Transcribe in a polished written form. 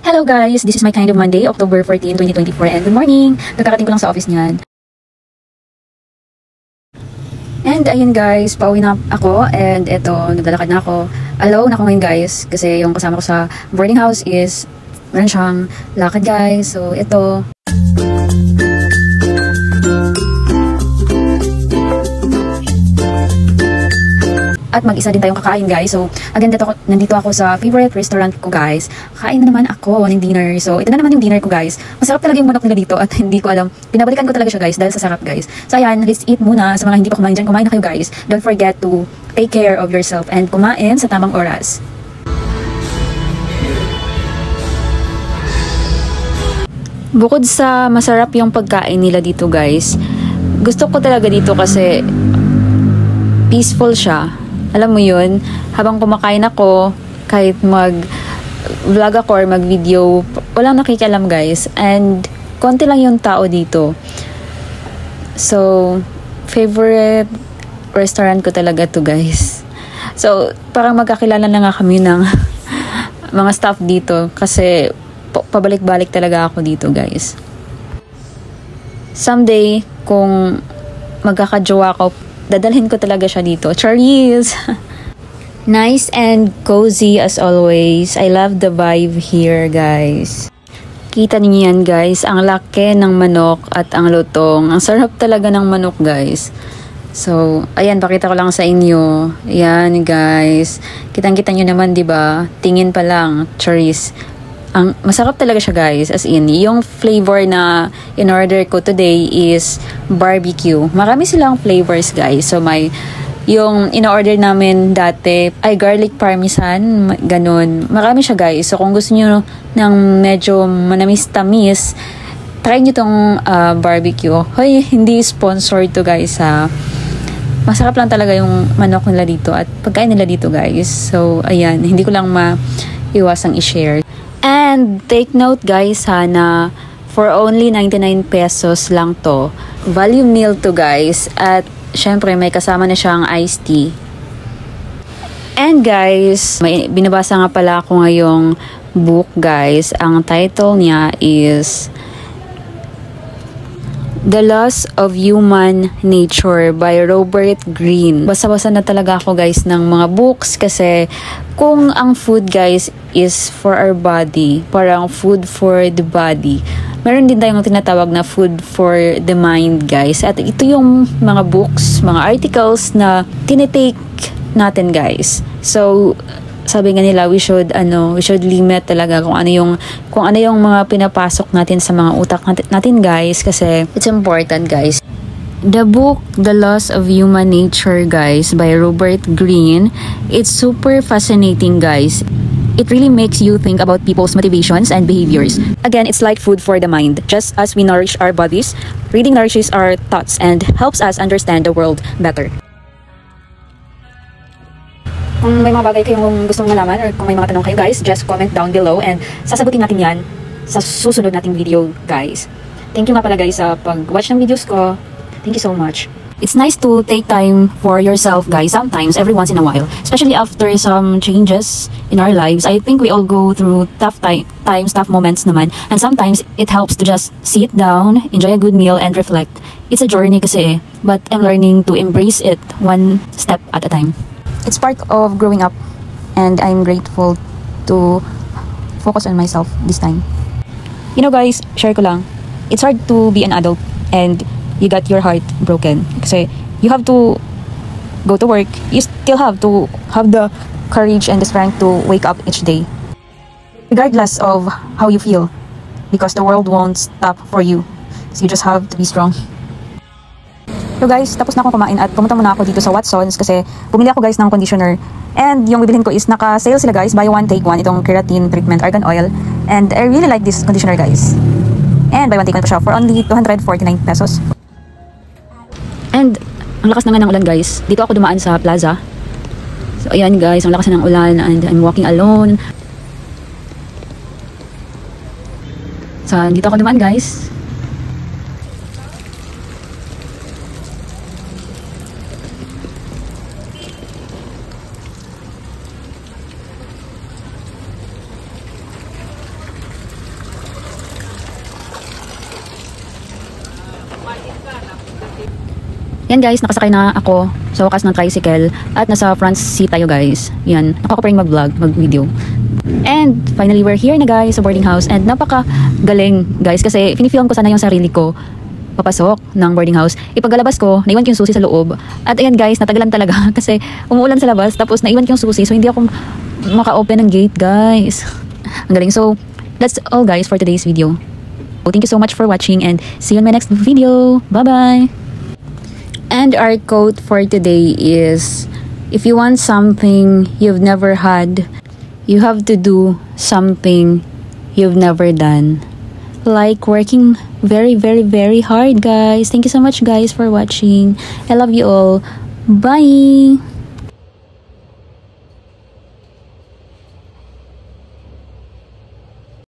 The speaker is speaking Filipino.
Hello guys! This is my kind of Monday, October 14, 2024 and good morning! Kakarating ko lang sa office niyan. And ayun guys, pauwi na ako and eto, naglalakad na ako. Alone ako ngayon guys kasi yung kasama ko sa boarding house is meron siyang lakad guys. So ito. At mag-isa din tayong kakain guys. So again, nandito ako sa favorite restaurant ko guys. Kain na naman ako ng dinner. So ito na naman yung dinner ko guys. Masarap talaga yung manok nila dito at hindi ko alam. Pinabalikan ko talaga siya guys dahil sa sarap guys. So ayan, let's eat muna. Sa mga hindi pa kumain dyan, kumain na kayo guys. Don't forget to take care of yourself and kumain sa tamang oras. Bukod sa masarap yung pagkain nila dito guys, gusto ko talaga dito kasi peaceful siya. Alam mo yun, habang kumakain ako, kahit mag-vlog ako or mag-video, walang nakikialam guys. And konti lang yung tao dito. So, favorite restaurant ko talaga to guys. So, parang magkakilala na nga kami ng mga staff dito kasi pabalik-balik talaga ako dito guys. Someday, kung magkakajowa ako, dadalhin ko talaga siya dito. Charis! Nice and cozy as always. I love the vibe here, guys. Kita niyo yan, guys. Ang laki ng manok at ang lutong. Ang sarap talaga ng manok, guys. So, ayan, pakita ko lang sa inyo. Ayan, guys. Kitang-kita nyo naman, diba? Tingin pa lang. Charis. Ang masarap talaga siya guys, as in yung flavor na in order ko today is barbecue. Marami silang flavors guys. So may yung in-order namin dati ay garlic parmesan, ganun. Marami siya guys. So kung gusto niyo ng medyo manamis-tamis, try niyo tong barbecue. Hoy, hindi sponsored to guys ha. Masarap lang talaga yung manok nila dito at pagkain nila dito guys. So ayan, hindi ko lang maiwasang i-share. And take note guys ha na for only 99 pesos lang to. Value meal to guys. At syempre may kasama na siyang iced tea. And guys, may binabasa nga pala ako ngayong book guys. Ang title niya is The Loss of Human Nature by Robert Greene. Basa-basa na talaga ako guys ng mga books kasi kung ang food guys is for our body, parang food for the body, meron din tayong tinatawag na food for the mind guys. At ito yung mga books, mga articles na tinitake natin guys. So sabi nga nila we should limit talaga kung ano yung mga pinapasok natin sa mga utak natin guys kasi it's important guys. The book The Loss of Human Nature guys by Robert Greene, it's super fascinating guys. It really makes you think about people's motivations and behaviors. Again, it's like food for the mind. Just as we nourish our bodies, reading nourishes our thoughts and helps us understand the world better. Kung may mga bagay kayong gustong malaman or kung may mga tanong kayo guys, just comment down below and sasagutin natin yan sa susunod nating video guys. Thank you nga pala guys sa pag-watch ng videos ko. Thank you so much. It's nice to take time for yourself guys sometimes, every once in a while. Especially after some changes in our lives. I think we all go through tough times, tough moments naman. And sometimes it helps to just sit down, enjoy a good meal and reflect. It's a journey kasi but I'm learning to embrace it one step at a time. It's part of growing up and I'm grateful to focus on myself this time. You know guys, share ko lang. It's hard to be an adult and you got your heart broken. Kasi you have to go to work. You still have to have the courage and the strength to wake up each day. Regardless of how you feel. Because the world won't stop for you. So you just have to be strong. So guys, tapos na akong kumain at pumunta muna ako dito sa Watsons kasi bumili ako guys ng conditioner. And yung bibilhin ko is naka-sale sila guys, buy one take one, itong keratin treatment argan oil. And I really like this conditioner guys. And buy one take one pa siya for only 249 pesos. And ang lakas na nga ng ulan guys. Dito ako dumaan sa plaza. So ayan guys, ang lakas na ng ulan and I'm walking alone. So dito ako dumaan guys. Yan guys, nakasakay na ako sa wakas ng tricycle at nasa front seat tayo guys. Yan, nakaka-prank mag-vlog, mag-video. And finally, we're here na guys sa boarding house and napaka-galing guys kasi pinifilm ko sana yung sarili ko papasok ng boarding house. Ipagkalabas ko, naiwan ko yung susi sa loob. At ayan guys, natagalan talaga kasi umuulan sa labas tapos naiwan ko yung susi so hindi ako maka-open ng gate guys. Ang galing. So, that's all guys for today's video. So, thank you so much for watching and see you in my next video. Bye-bye! And our quote for today is, if you want something you've never had, you have to do something you've never done. Like working very, very, very hard, guys. Thank you so much, guys, for watching. I love you all. Bye!